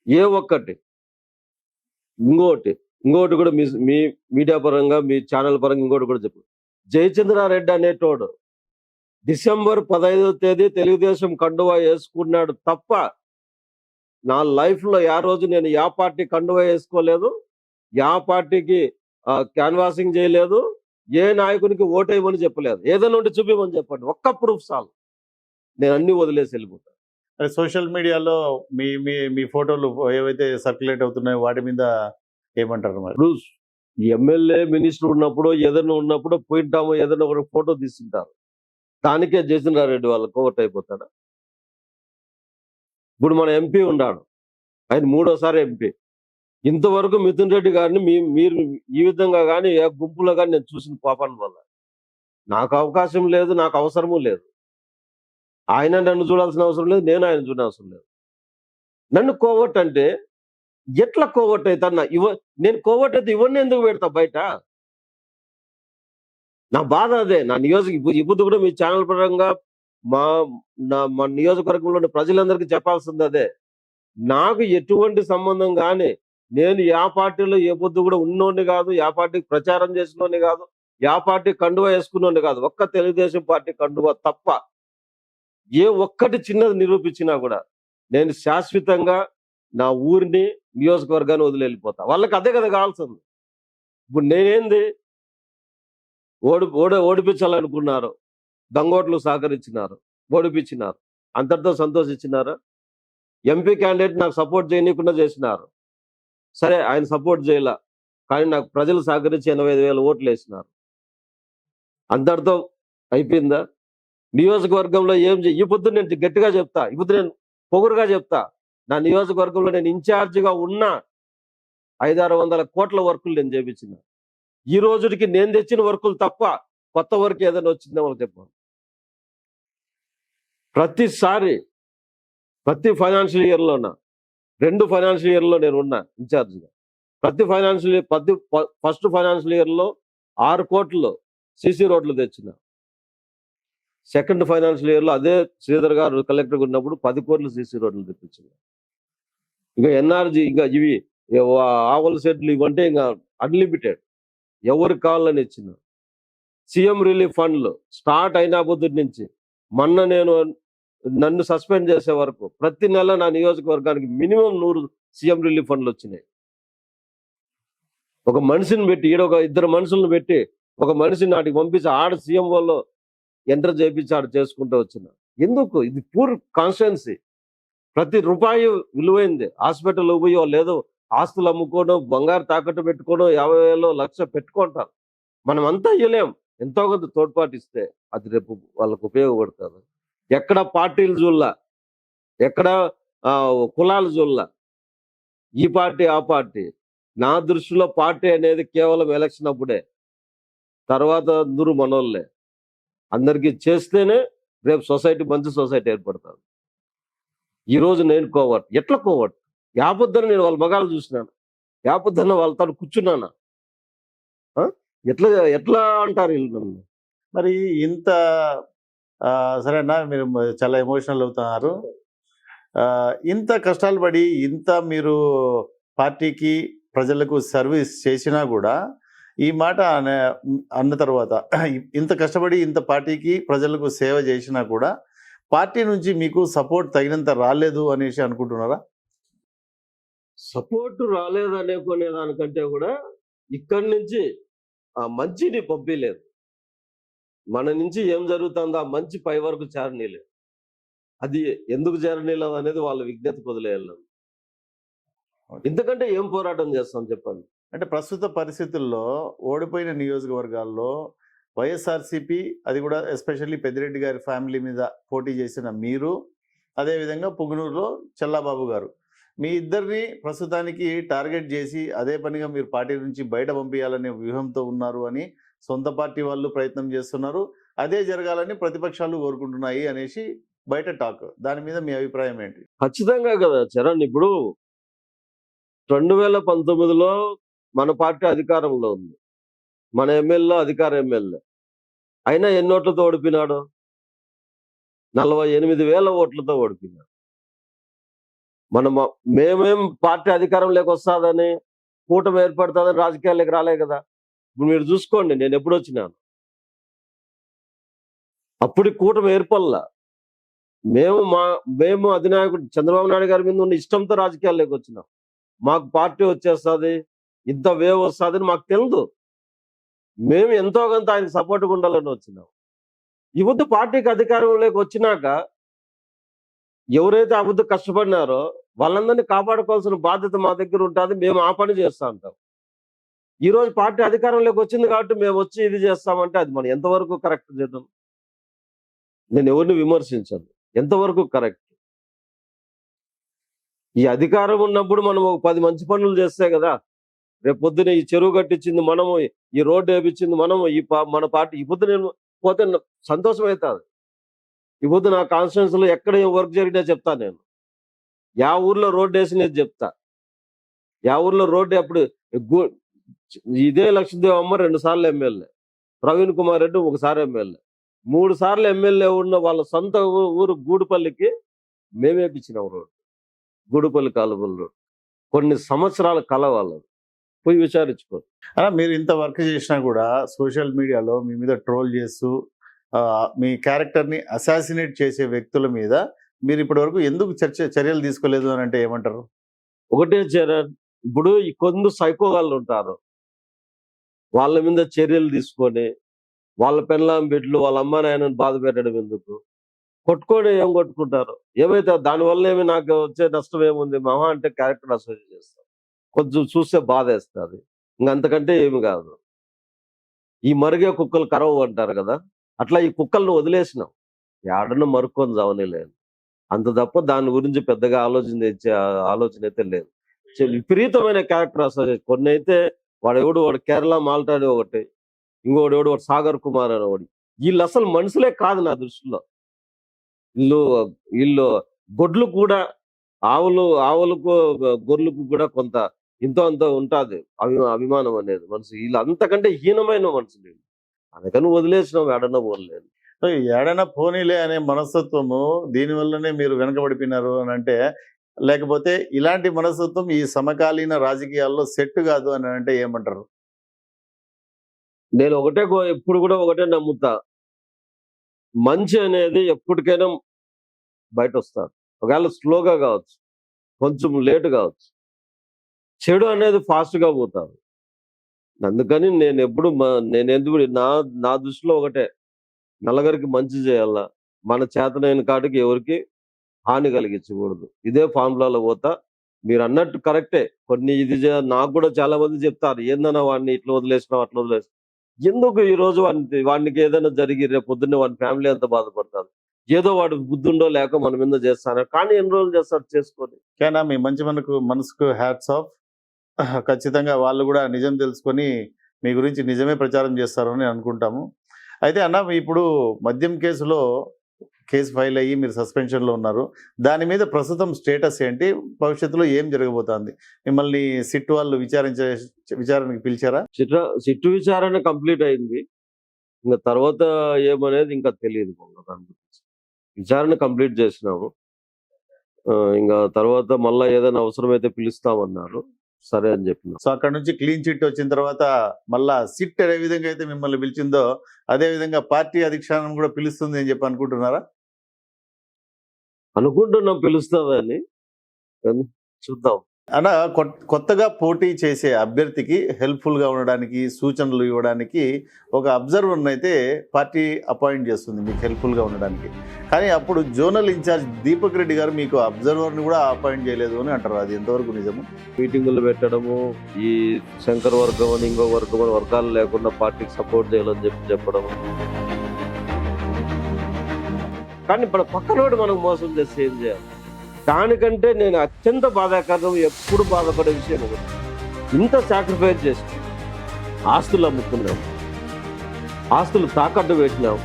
ఏ ఒక్కటి. ఇంకోటి కూడా మీ మీడియా పరంగా, మీ ఛానల్ పరంగా ఇంకోటి కూడా చెప్పు. జయచంద్రారెడ్డి అనేటోడు డిసెంబర్ 15వ తేదీ తెలుగుదేశం కండువా వేసుకున్నాడు తప్ప నా లైఫ్ లో ఆ రోజు నేను యా పార్టీ కండువా వేసుకోలేదు, యా పార్టీకి క్యాన్వాసింగ్ చేయలేదు, ఏ నాయకునికి ఓటేయమని చెప్పలేదు. ఏదైనా ఉంటే చూపిమని చెప్పండి, ఒక్క ప్రూఫ్ చాలు, నేను అన్ని వదిలేసి వెళ్ళిపోతాను. సోషల్ మీడియాలో మీ మీ మీ ఫోటోలు ఏవైతే సర్క్యులేట్ అవుతున్నాయో వాటి మీద ఏమంటారు మరి? ఇప్పుడు ఎమ్మెల్యే మినిస్టర్ ఉన్నప్పుడు ఏదైనా ఉన్నప్పుడు పోయింటాము, ఏదైనా ఒక ఫోటో తీసుకుంటారు, దానికే జయచంద్రారెడ్డి వాళ్ళ కోవట్ అయిపోతాడు. ఇప్పుడు మన ఎంపీ ఉన్నాడు, ఆయన 3వసారి ఎంపీ. ఇంతవరకు మిథున్ రెడ్డి గారిని మీరు ఈ విధంగా కానీ ఏ గుంపులో కానీ నేను చూసిన పాపాన్ని వల్ల నాకు అవకాశం లేదు, నాకు అవసరము లేదు. ఆయన నన్ను చూడాల్సిన అవసరం లేదు, నేను ఆయన చూడాల్సిన లేదు. నన్ను కోవట్ అంటే ఎట్లా కోవట్ అవుతా? నేను కోవట్ అయితే ఇవన్నీ ఎందుకు పెడతా బయట? నా బాధ అదే. నా ఇప్పుడు కూడా మీ ఛానల్ పరంగా మా మా నియోజకవర్గంలోని ప్రజలందరికీ చెప్పాల్సింది అదే. నాకు ఎటువంటి సంబంధం గాని, నేను యా పార్టీలో ఏ పొద్దు కూడా ఉన్నోడిని కాదు, యా పార్టీకి ప్రచారం చేసినోడిని కాదు, యా పార్టీ కండువా వేసుకున్నోడిని కాదు. ఒక్క తెలుగుదేశం పార్టీ కండువా తప్ప ఏ ఒక్కటి చిన్నది నిరూపించినా కూడా నేను శాశ్వతంగా నా ఊరిని, నియోజకవర్గాన్ని వదిలి వెళ్ళిపోతా. వాళ్ళకి అదే కదా కావాల్సింది. ఇప్పుడు నేనేంది ఓడిపించాలనుకున్నారు, దొంగోట్లు సహకరించినారు, ఓడిపించినారు, అంతటితో సంతోషించినారా? ఎంపీ క్యాండిడేట్ నాకు సపోర్ట్ చేయనీయకుండా చేసినారు. సరే, ఆయన సపోర్ట్ చేయలా, కానీ నాకు ప్రజలు సహకరించి 85,000 ఓట్లు వేసినారు. అంతటితో అయిపోయిందా? నియోజకవర్గంలో ఏం ఈ పొద్దు నేను గట్టిగా చెప్తా, ఇప్పుడు నేను పొగురుగా చెప్తా, నా నియోజకవర్గంలో నేను ఇన్ఛార్జిగా ఉన్న 500-600 కోట్ల వర్కులు నేను చేపించిన. ఈ రోజుకి నేను తెచ్చిన వర్కులు తప్ప కొత్త వర్క్ ఏదైనా వచ్చిందేమో చెప్పాను. ప్రతిసారి ప్రతి ఫైనాన్షియల్ ఇయర్లోన 2 ఫైనాన్షియల్ ఇయర్లో నేను ఉన్నా ఇన్ఛార్జిగా. ఫస్ట్ ఫైనాన్షియల్ ఇయర్లో 6 కోట్లు సిసి రోడ్లు తెచ్చిన. సెకండ్ ఫైనాన్షియల్ ఇయర్లో అదే శ్రీధర్ గారు కలెక్టర్గా ఉన్నప్పుడు 10 కోట్లు సిసి రోడ్లు తెప్పించిన. ఇంకా ఎన్ఆర్జీ, ఇంకా ఇవి ఆవల సెట్లు ఇవంటే ఇంకా అన్లిమిటెడ్, ఎవరికి కావాలని ఇచ్చిన. సీఎం రిలీఫ్ ఫండ్లు స్టార్ట్ అయిన పొద్దుటి నుంచి మొన్న నన్ను సస్పెండ్ చేసే వరకు ప్రతి నెల నా నియోజకవర్గానికి మినిమం 100 సీఎం రిలీఫ్ ఫండ్లు వచ్చినాయి. ఒక మనిషిని పెట్టి, ఒక 2 మనుషులను పెట్టి ఒక మనిషిని నాటికి పంపించి ఆడ సీఎం వాళ్ళు ఎంటర్ చేయించి ఆడ చేసుకుంటూ వచ్చిన. ఎందుకు? ఇది పూర్ కాన్స్టిట్యున్సీ. ప్రతి రూపాయి విలువైంది. హాస్పిటల్ పోయి వాళ్ళు ఏదో ఆస్తులు అమ్ముకోవడం, బంగారు తాకట్టు పెట్టుకోవడం, 50,000 1,00,000 పెట్టుకుంటారు. మనం అంతా ఇవ్వలేం. ఎంతో కొంత తోడ్పాటు ఇస్తే అది రేపు వాళ్ళకు ఉపయోగపడుతుంది. ఎక్కడ పార్టీలు చూడలా, ఎక్కడ కులాలు చూడలా, ఈ పార్టీ ఆ పార్టీ. నా దృష్టిలో పార్టీ అనేది కేవలం ఎలక్షన్ అప్పుడే, తర్వాత అందరూ మనోళ్ళే. అందరికీ చేస్తేనే రేపు సొసైటీ మంచి సొసైటీ ఏర్పడుతుంది. ఈరోజు నేను కోవట్. ఎట్లా కోవట్? యాపొద్దున నేను వాళ్ళ మగాలు చూసినాను, యాపొద్దున వాళ్ళతో కూర్చున్నాను. ఎట్లా ఎట్లా అంటారు వీళ్ళు నన్ను? మరి ఇంత సరేనా, మీరు చాలా ఎమోషనల్ అవుతున్నారు. ఇంత కష్టాలు పడి, ఇంత మీరు పార్టీకి ప్రజలకు సర్వీస్ చేసినా కూడా ఈ మాట అన్న తర్వాత, ఇంత కష్టపడి ఇంత పార్టీకి ప్రజలకు సేవ చేసినా కూడా పార్టీ నుంచి మీకు సపోర్ట్ తగినంత రాలేదు అనేసి అనుకుంటున్నారా? సపోర్ట్ రాలేదు అనుకునే దానికంటే కూడా ఇక్కడి నుంచి ఆ మంచిని పంపించలేదు. మన నుంచి ఏం జరుగుతుందో ఆ మంచి పై వరకు చేరనీలేదు. అది ఎందుకు చేరనీలేదు అనేది వాళ్ళ విజ్ఞతకు వదిలేయాలి. ఎందుకంటే ఏం పోరాటం చేస్తాం చెప్పండి. అంటే ప్రస్తుత పరిస్థితుల్లో ఓడిపోయిన నియోజకవర్గాల్లో వైఎస్ఆర్సీపీ, అది కూడా ఎస్పెషల్లీ పెద్దిరెడ్డి గారి ఫ్యామిలీ మీద పోటీ చేసిన మీరు, అదేవిధంగా పుంగనూరులో చల్లాబాబు గారు, మీ ఇద్దరిని ప్రస్తుతానికి టార్గెట్ చేసి అదే పనిగా మీరు పార్టీ నుంచి బయట పంపించాలనే వ్యూహంతో ఉన్నారు అని సొంత పార్టీ వాళ్ళు ప్రయత్నం చేస్తున్నారు. అదే జరగాలని ప్రతిపక్షాలు కోరుకుంటున్నాయి అనేసి బయట టాక్. దాని మీద మీ అభిప్రాయం ఏంటి? ఖచ్చితంగా కదా చరణ్. ఇప్పుడు 2019లో మన పార్టీ అధికారంలో ఉంది, మన ఎమ్మెల్యే అధికార ఎమ్మెల్యే అయినా ఎన్ని ఓట్లతో ఓడిపోయినాడు? 48,000 ఓట్లతో ఓడిపోయినాడు. మేమేం పార్టీ అధికారంలోకి వస్తుందని, కూటమి ఏర్పడుతుందని రాజకీయాల్లోకి రాలే కదా. ఇప్పుడు మీరు చూసుకోండి, నేను ఎప్పుడు వచ్చినాను, అప్పుడు కూటమి ఏర్పడలా. మేము అధినాయకుడు చంద్రబాబు నాయుడు గారి మీద ఉన్న ఇష్టంతో రాజకీయాల్లోకి వచ్చినాం. మాకు పార్టీ వచ్చేస్తుంది, ఇంత వేవ్ వస్తుందని మాకు తెలియదు. మేము ఎంతో కొంత ఆయనకు సపోర్ట్గా ఉండాలని వచ్చినాం. ఇప్పుడు పార్టీకి అధికారంలోకి వచ్చినాక ఎవరైతే అభివృద్ధి కష్టపడినారో వాళ్ళందరినీ కాపాడుకోవాల్సిన బాధ్యత మా దగ్గర ఉంటుంది. మేము ఆ పని చేస్తూ ఉంటాం. ఈరోజు పార్టీ అధికారంలోకి వచ్చింది కాబట్టి మేము వచ్చి ఇది చేస్తామంటే అది మనం ఎంతవరకు కరెక్ట్ చేయడం? నేను ఎవరిని విమర్శించను, ఎంతవరకు కరెక్ట్? ఈ అధికారం ఉన్నప్పుడు మనం ఒక 10 మంచి పనులు చేస్తే కదా రేపు పొద్దున ఈ చెరువు కట్టించింది మనము, ఈ రోడ్డు వేపించింది మనము, మన పార్టీ. ఈ పొద్దున పోతే సంతోషం అవుతుంది. ఇప్పుడు నా కాన్స్టిట్యూన్స్ లో ఎక్కడ ఏం వర్క్ జరిగినా చెప్తా నేను. యా ఊర్లో రోడ్డు వేసినది చెప్తా. యా ఊర్లో రోడ్డు అప్పుడు గు- ఇదే లక్ష్మీదేవి అమ్మ 2 సార్లు ఎమ్మెల్యే, ప్రవీణ్ కుమార్ రెడ్డి 1 సారి ఎమ్మెల్యే, 3 సార్లు ఎమ్మెల్యే ఉన్న వాళ్ళ సొంత ఊరు గూడుపల్లికి మేమేపించినాం రోడ్డు. గూడుపల్లి కాలువల రోడ్డు కొన్ని సంవత్సరాల కల వాళ్ళది. పోయి విచారించుకో. అలా మీరు ఇంత వర్క్ చేసినా కూడా సోషల్ మీడియాలో మీ మీద ట్రోల్ చేస్తూ మీ క్యారెక్టర్ని అసాసినేట్ చేసే వ్యక్తుల మీద మీరు ఇప్పటి వరకు ఎందుకు చర్యలు తీసుకోలేదు అని అంటే ఏమంటారు? ఒకటే చరణ్, ఇప్పుడు ఈ కొందరు సైకోగాళ్ళు ఉంటారు, వాళ్ళ మీద చర్యలు తీసుకొని వాళ్ళ పెళ్ళాం బిడ్డలు వాళ్ళ అమ్మ నాయనని బాధ పెట్టడం ఎందుకు? కొట్టుకొని ఏం కొట్టుకుంటారు? ఏమైతే దానివల్ల ఏమి నాకు వచ్చే నష్టం ఏముంది? మహా అంటే క్యారెక్టర్ అసోసియేట్ చేస్తాం, కొంచెం చూస్తే బాధ వేస్తుంది, ఇంకంతకంటే ఏమి కాదు. ఈ మరిగే కుక్కలు కరవు అంటారు కదా, అట్లా ఈ కుక్కలను వదిలేసినాం, ఏడన్నా మరుక్కొని చావనేలేదు. అంత తప్ప దాని గురించి పెద్దగా ఆలోచన అయితే లేదు. విపరీతమైన క్యారెక్టర్ అసోసియేట్. కొన్ని అయితే వాడు కేరళ మాల్టాడి ఒకటి, వాడు సాగర్ కుమార్ అని ఒకటి. వీళ్ళు అసలు మనుషులే కాదు నా దృష్టిలో. వీళ్ళు గొడ్లు కూడా, ఆవులకు గొర్రెలకు కూడా కొంత ఇంతో అంత ఉంటుంది అభిమానం అనేది. మనుషు వీళ్ళు అంతకంటే హీనమైన మనుషులు. అందుకని వదిలేసినాం, ఏడన్నా పోలేదు. సో ఏడైనా పోనీలే అనే మనస్తత్వము దీనివల్లనే మీరు వెనకబడిపోయినారు అని అంటే, లేకపోతే ఇలాంటి మనస్తత్వం ఈ సమకాలీన రాజకీయాల్లో సెట్ కాదు అని అంటే ఏమంటారు? నేను ఎప్పుడు కూడా ఒకటే నమ్ముతా, మంచి అనేది ఎప్పటికైనా బయట వస్తారు. ఒకవేళ స్లోగా కావచ్చు, కొంచెం లేట్ కావచ్చు, చెడు అనేది ఫాస్ట్ గా పోతారు. అందుకని నేను ఎప్పుడు నా దృష్టిలో ఒకటే, నలుగురికి మంచి చేయాల, మన చేతనైన కాటికి ఎవరికి హాని కలిగించకూడదు. ఇదే ఫార్ములాలో పోతా. మీరు అన్నట్టు కరెక్టే. కొన్ని నాకు కూడా చాలా మంది చెప్తారు, ఏందన్నా వాడిని ఇట్లా వదిలేసినావు అట్లా వదిలేసినావు. ఎందుకు ఈ రోజు వాడికి ఏదైనా జరిగి రేపు పొద్దున్నే వాడి ఫ్యామిలీ ఎంత బాధపడతారు? ఏదో వాడు బుద్ధుండో లేక మన మీద చేస్తాను, కానీ ఎన్ని రోజులు చేస్తారు చేసుకొని. ఓకేనా? మీ మంచి మనసుకు హ్యాట్స్ ఆఫ్. ఖచ్చితంగా వాళ్ళు కూడా నిజం తెలుసుకొని మీ గురించి నిజమే ప్రచారం చేస్తారని అనుకుంటాము. అయితే అన్న, ఇప్పుడు మద్యం కేసు ఫైల్ అయ్యి మీరు సస్పెన్షన్లో ఉన్నారు. దాని మీద ప్రస్తుతం స్టేటస్ ఏంటి? భవిష్యత్తులో ఏం జరగబోతోంది? మిమ్మల్ని సిట్ వాళ్ళు విచారణకి పిలిచారా? సిట్టు విచారణ కంప్లీట్ అయింది. ఇంకా తర్వాత ఏమనేది ఇంకా తెలియదు. దాని గురించి విచారణ కంప్లీట్ చేసినాము. ఇంకా తర్వాత మళ్ళా ఏదైనా అవసరమైతే పిలుస్తామన్నారు. సరే అని చెప్పిన. సో అక్కడ నుంచి క్లీన్ చిట్ వచ్చిన తర్వాత మళ్ళా సిట్ ఏ విధంగా అయితే మిమ్మల్ని పిలిచిందో అదే విధంగా పార్టీ అధిష్టానం కూడా పిలుస్తుంది అని చెప్పి అనుకుంటున్నారా? అనుకుంటున్నాం పిలుస్తుందని, చూద్దాం. అలా కొత్తగా పోటీ చేసే అభ్యర్థికి హెల్ప్ఫుల్గా ఉండడానికి, సూచనలు ఇవ్వడానికి ఒక అబ్జర్వర్ని అయితే పార్టీ అపాయింట్ చేస్తుంది మీకు హెల్ప్ఫుల్గా ఉండడానికి. కానీ అప్పుడు జోనల్ ఇన్ఛార్జ్ దీపక్ రెడ్డి గారు మీకు అబ్జర్వర్ని కూడా అపాయింట్ చేయలేదు అని అంటారు. అది ఎంతవరకు నిజము? మీటింగులు పెట్టడము, ఈ శంకర్ వర్గం అని ఇంకో వర్గం అని వర్గాలు లేకుండా పార్టీకి సపోర్ట్ చేయాలని చెప్పడము. కానీ ఇప్పుడు పక్కనోడు మనకు మోసం చేస్తే ఏం చేయాలి? దానికంటే నేను అత్యంత బాధాకరం, ఎప్పుడు బాధపడే విషయం ఒకటి, ఇంత సాక్రిఫైస్ చేసి ఆస్తులు అమ్ముకున్నాం, ఆస్తులు తాకట్టు పెట్టినాం,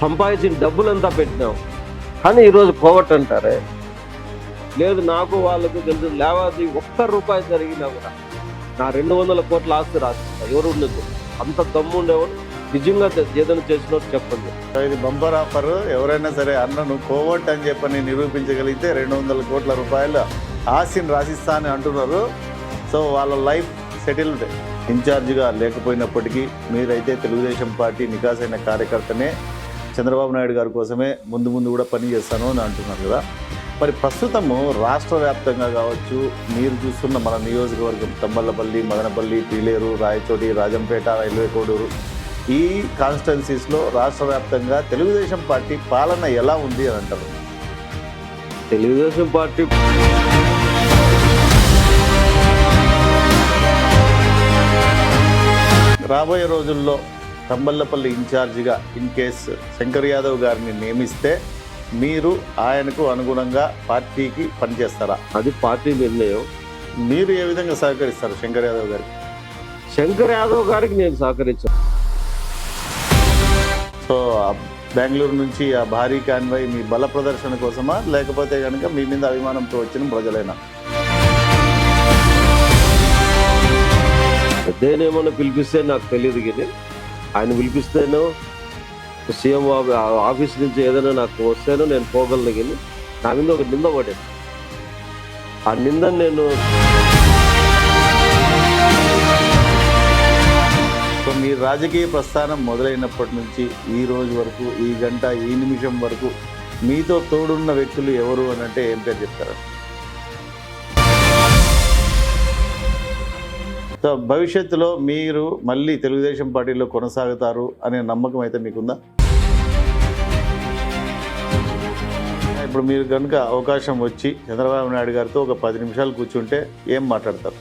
సంపాదించిన డబ్బులంతా పెట్టినాం. కానీ ఈరోజు కోవట్ అంటారే, లేదు నాకు వాళ్ళకు తెలుసు లేవాది ₹1 జరిగినా కూడా నా 200 కోట్ల ఆస్తి రాసిస్తా. ఎవరు ఉండదు అంత దమ్ము ఉండేవాడు నిజంగా ఏదైనా చేసినట్టు చెప్పండి. ఇది బంపర్ ఆఫర్. ఎవరైనా సరే అన్నను కోవట్ అని చెప్పని నిరూపించగలిగితే 200 కోట్ల రూపాయల ఆస్తిని రాసిస్తా అని అంటున్నారు. సో వాళ్ళ లైఫ్ సెటిల్డ్. ఇన్ఛార్జిగా లేకపోయినప్పటికీ మీరైతే తెలుగుదేశం పార్టీ నికాసైన కార్యకర్తనే, చంద్రబాబు నాయుడు గారి కోసమే ముందు కూడా పని చేస్తాను అని అంటున్నారు కదా. మరి ప్రస్తుతము రాష్ట్ర వ్యాప్తంగా కావచ్చు, మీరు చూస్తున్న మన నియోజకవర్గం తంబళ్ళపల్లి, మదనపల్లి, పీలేరు, రాయచోటి, రాజంపేట, రైల్వే కోడూరు, ఈ కాన్స్టిట్యున్సీస్లో రాష్ట్ర వ్యాప్తంగా తెలుగుదేశం పార్టీ పాలన ఎలా ఉంది అని అంటారు? తెలుగుదేశం పార్టీ రాబోయే రోజుల్లో తంబళ్ళపల్లి ఇన్ఛార్జిగా ఇన్ కేస్ శంకర్ యాదవ్ గారిని నియమిస్తే మీరు ఆయనకు అనుగుణంగా పార్టీకి పనిచేస్తారా? అది పార్టీ నిర్ణయం. మీరు ఏ విధంగా సహకరిస్తారు శంకర్ యాదవ్ గారికి? శంకర్ యాదవ్ గారికి నేను సహకరించాను. సో బెంగళూరు నుంచి ఆ భారీ కాన్వాయ్ మీ బల ప్రదర్శన కోసమా, లేకపోతే కనుక మీ మీద అభిమానంతో వచ్చిన ప్రజలైనా? పెద్దనేమన్నా పిలిపిస్తే నాకు తెలియదు, కానీ ఆయన పిలిపిస్తేనో సీఎం ఆఫీస్ నుంచి ఏదైనా నాకు వస్తేనో నేను పోగలను, కానీ నా మీద ఒక నింద పడేది. ఆ నిందని నేను సో మీ రాజకీయ ప్రస్థానం మొదలైనప్పటి నుంచి ఈ రోజు వరకు, ఈ గంట, ఈ నిమిషం వరకు మీతో తోడున్న వ్యక్తులు ఎవరు అని అంటే ఏం పేరు చెప్తారు? సో భవిష్యత్తులో మీరు మళ్ళీ తెలుగుదేశం పార్టీలో కొనసాగుతారు అనే నమ్మకం అయితే మీకుందా? ఇప్పుడు మీరు కనుక అవకాశం వచ్చి చంద్రబాబు నాయుడు గారితో ఒక 10 నిమిషాలు కూర్చుంటే ఏం మాట్లాడతారు?